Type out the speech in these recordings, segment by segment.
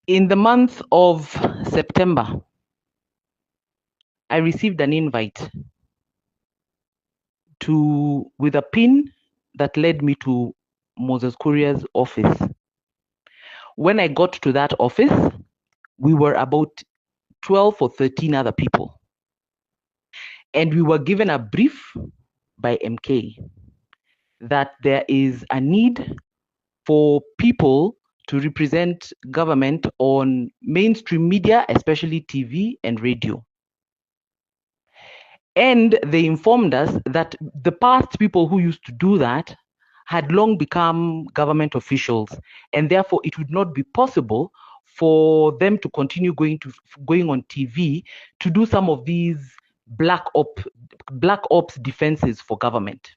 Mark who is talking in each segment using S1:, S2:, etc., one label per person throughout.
S1: In the month of September, I received an invite with a pin that led me to Moses Kuria's office. When I got to that office, we were about 12 or 13 other people. And we were given a brief by MK that there is a need for people to represent government on mainstream media, especially TV and radio. And they informed us that the past people who used to do that had long become government officials, and therefore it would not be possible for them to continue going on TV to do some of these black ops defenses for government.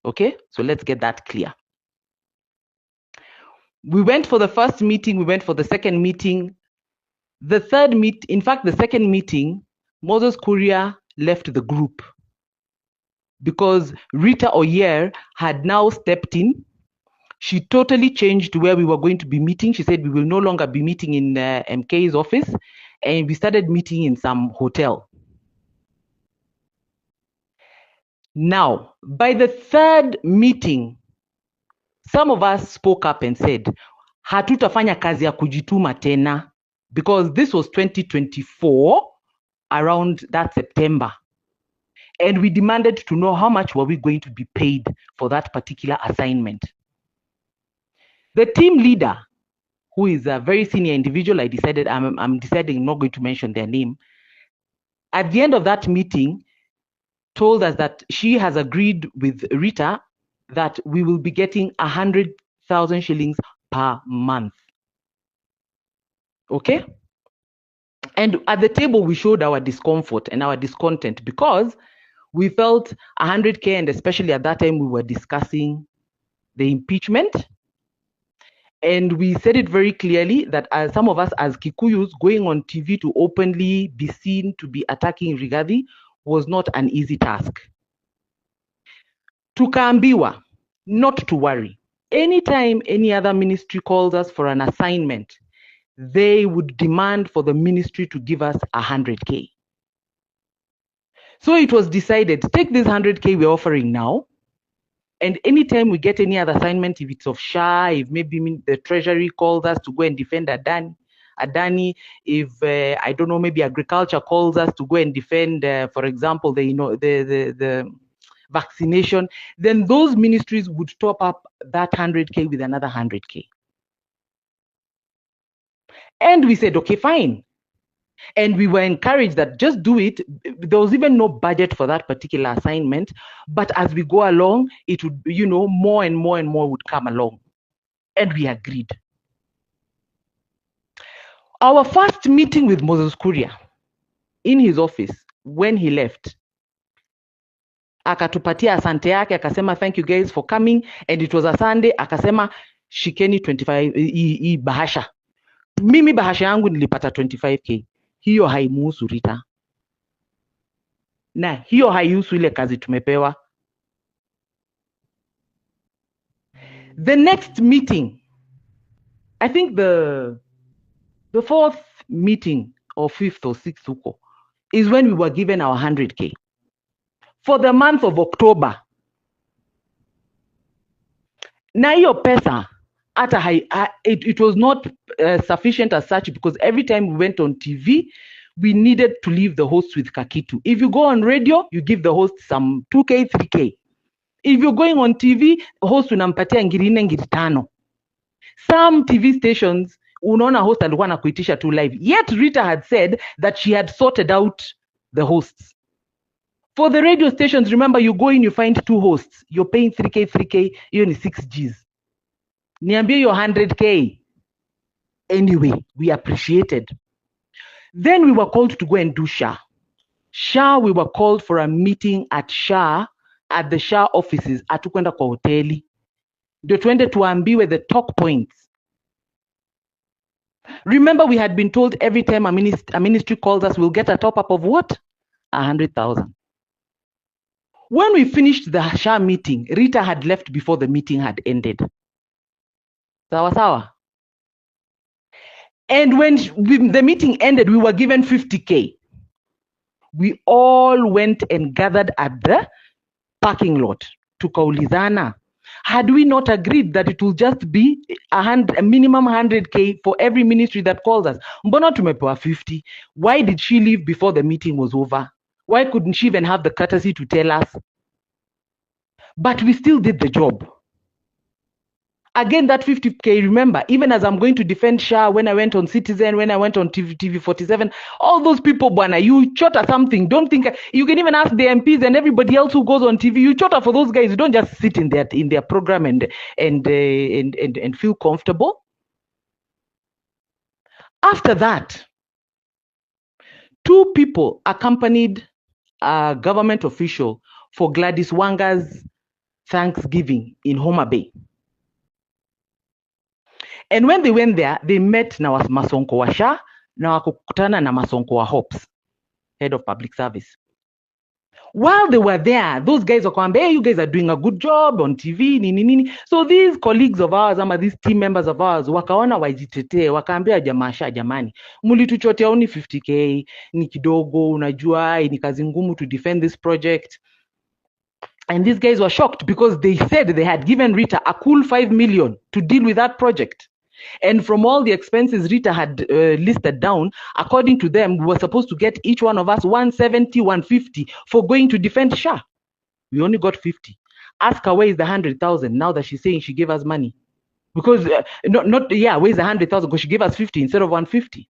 S1: Okay, so let's get that clear. We went for the first meeting, we went for the second meeting. The second meeting, Moses Kuria left the group because Rita Oyer had now stepped in. She totally changed where we were going to be meeting. She said we will no longer be meeting in MK's office, and we started meeting in some hotel. Now, by the third meeting, some of us spoke up and said, hatutafanya kazi ya kujituma tena, because this was 2024, around that September. And we demanded to know how much were we going to be paid for that particular assignment. The team leader, who is a very senior individual, I'm deciding I'm not going to mention their name. At the end of that meeting, told us that she has agreed with Rita that we will be getting 100,000 shillings per month. Okay? And at the table, we showed our discomfort and our discontent because we felt 100K, and especially at that time, we were discussing the impeachment. And we said it very clearly that as some of us as Kikuyus going on TV to openly be seen to be attacking Rigathi was not an easy task. Tukaambiwa not to worry. Anytime any other ministry calls us for an assignment, they would demand for the ministry to give us 100K. So it was decided, take this 100K we're offering now, and anytime we get any other assignment, if it's of SHA, if maybe the treasury calls us to go and defend Adani, if I don't know, maybe agriculture calls us to go and defend, for example, the vaccination, then those ministries would top up that 100K with another 100K. And we said, okay, fine. And we were encouraged that just do it. There was even no budget for that particular assignment. But as we go along, it would, more and more and more would come along. And we agreed. Our first meeting with Moses Kuria in his office, when he left, akatupatia asante yake, akasema thank you guys for coming, and it was a Sunday, akasema shikeni 25 hii bahasha. Mimi bahasha yangu nilipata 25K. Hiyo haimuhusu Rita. Na hiyo haihusu ile kazi tumepewa. The next meeting, I think the fourth meeting or fifth or sixth huko, is when we were given our 100K. For the month of October. Na hiyo pesa, it was not sufficient as such, because every time we went on TV, we needed to leave the host with kakitu. If you go on radio, you give the host some 2K, 3K. If you're going on TV, host unampatia ngiri 4, ngiri 5. Some TV stations, unaona host alikuwa anakuitisha tu live. Yet Rita had said that she had sorted out the hosts. For the radio stations, remember, you go in, you find 2 hosts. You're paying 3K, 3K, you only 6 Gs. Niambie your 100K. Anyway, we appreciated. Then we were called to go and do SHA. SHA, we were called for a meeting at SHA, at the SHA offices. Hatukwenda kwa hoteli. Ndio tuende tuambiwe the talk points. Remember, we had been told every time a ministry calls us, we'll get a top up of what? 100,000. When we finished the SHA meeting, Rita had left before the meeting had ended. Sawa sawa. And when the meeting ended, we were given 50K. We all went and gathered at the parking lot. Tukaulizana, had we not agreed that it will just be a minimum 100K for every ministry that calls us? Mbona tumepewa 50? Why did she leave before the meeting was over? Why couldn't she even have the courtesy to tell us? But we still did the job. Again, that 50K, remember, even as I'm going to defend SHA, when I went on Citizen, when I went on TV 47, all those people, Bwana, you chotter something. Don't think, you can even ask the MPs and everybody else who goes on TV, you chotter for those guys. You don't just sit in their program and feel comfortable. After that, 2 people accompanied a government official for Gladys Wanga's Thanksgiving in Homa Bay. And when they went there, they met na Masonko wa SHA na wakukutana na Masonko wa Hops, head of public service. While they were there, those guys were saying, hey, you guys are doing a good job on TV, nini. So these colleagues of ours, these team members of ours, wakaona wajitetee, wakaambia jamaa SHA, jamani, mulituchotea only 50K, ni kidogo, unajua, ni kazi ngumu to defend this project. And these guys were shocked because they said they had given Rita a cool 5 million to deal with that project. And from all the expenses Rita had listed down, according to them, we were supposed to get each one of us 170, 150 for going to defend SHA. We only got 50. Ask her where is the 100,000 now that she's saying she gave us money. Because, where's the 100,000? Because she gave us 50 instead of 150.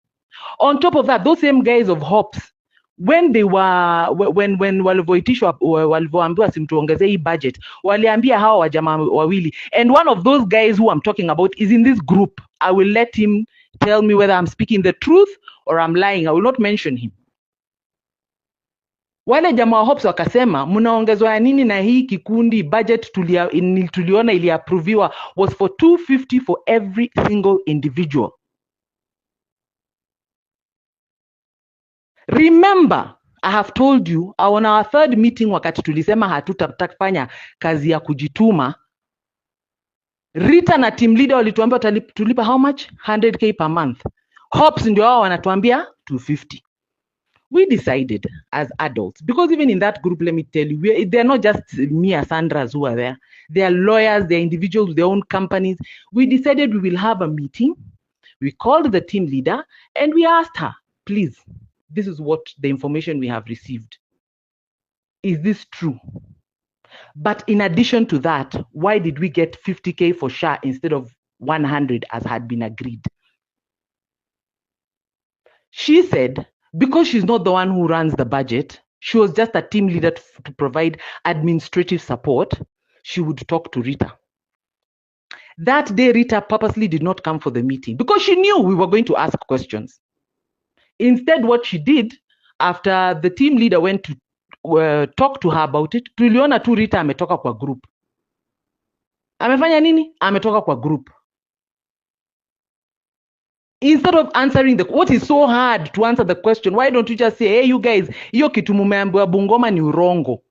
S1: On top of that, those same guys of Hops, when they were when walivyoambiwa simtuongezee hii budget, waliambia hawa wajamaa wawili, and one of those guys who I'm talking about is in this group. I will let him tell me whether I'm speaking the truth or I'm lying. I will not mention him. Wale jamaa Hops wakasema, mnaongezwa ya nini na hii kikundi? Budget tuliona iliapproviwa was for 250 for every single individual. Remember, I have told you on our 3rd meeting wakati tulisema hatutatafanya kazi ya kujituma, Rita na team leader walituambia tulipa how much? 100K per month. Hops ndio wao wanatuambia 250. We decided as adults, because even in that group, let me tell you, they're not just me and Sandras who are there. They are lawyers, they're individuals with their own companies. We decided we will have a meeting. We called the team leader and we asked her, please, this is what the information we have received. Is this true? But in addition to that, why did we get 50K for SHA instead of 100 as had been agreed? She said, because she's not the one who runs the budget, she was just a team leader to provide administrative support, she would talk to Rita. That day, Rita purposely did not come for the meeting because she knew we were going to ask questions. Instead, what she did, after the team leader went to talk to her about it, tuliona tu Rita ametoka kwa group. Amefanya nini? Ametoka kwa group. Instead of answering what is so hard to answer the question, why don't you just say, hey, you guys, hiyo kitu mumeambiwa Bungoma ni urongo.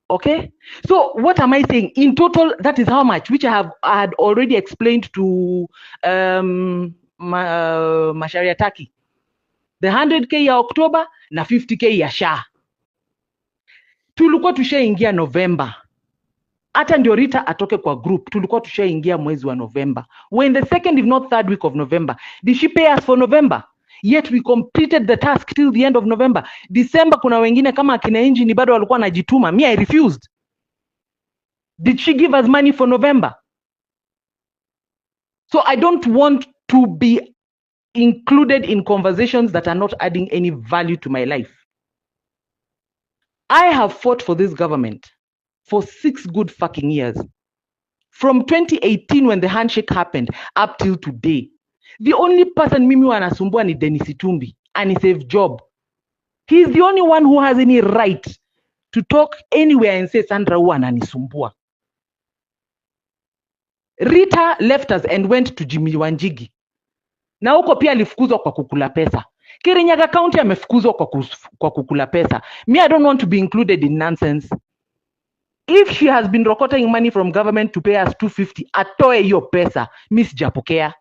S1: Okay? So what am I saying? In total, that is how much, which I had already explained to Masharia Taki. The 100K ya October na 50K ya SHA. Tulikuwa tushaingia November. Hata ndio Rita atoke kwa group, tulikuwa tushaingia mwezi wa November. We're in the 2nd if not 3rd week of November. Did she pay us for November? Yet we completed the task till the end of November. December kuna wengine kama akina Engine bado walikuwa wanajituma. Me, I refused. Did she give us money for November? So I don't want to be included in conversations that are not adding any value to my life. I have fought for this government for 6 good fucking years. From 2018 when the handshake happened up till today. The only person mimi wanasumbua ni Dennis Itumbi and he saved job. He's the only one who has any right to talk anywhere and say Sandra huwa ananisumbua. Rita left us and went to Jimmy Wanjigi. Na huko pia alifukuzwa kwa kukula pesa. Kirinyaga County amefukuzwa kwa kukula pesa. Me, I don't want to be included in nonsense. If she has been rocketing money from government to pay us 250, atoe hiyo pesa, Miss Japokea.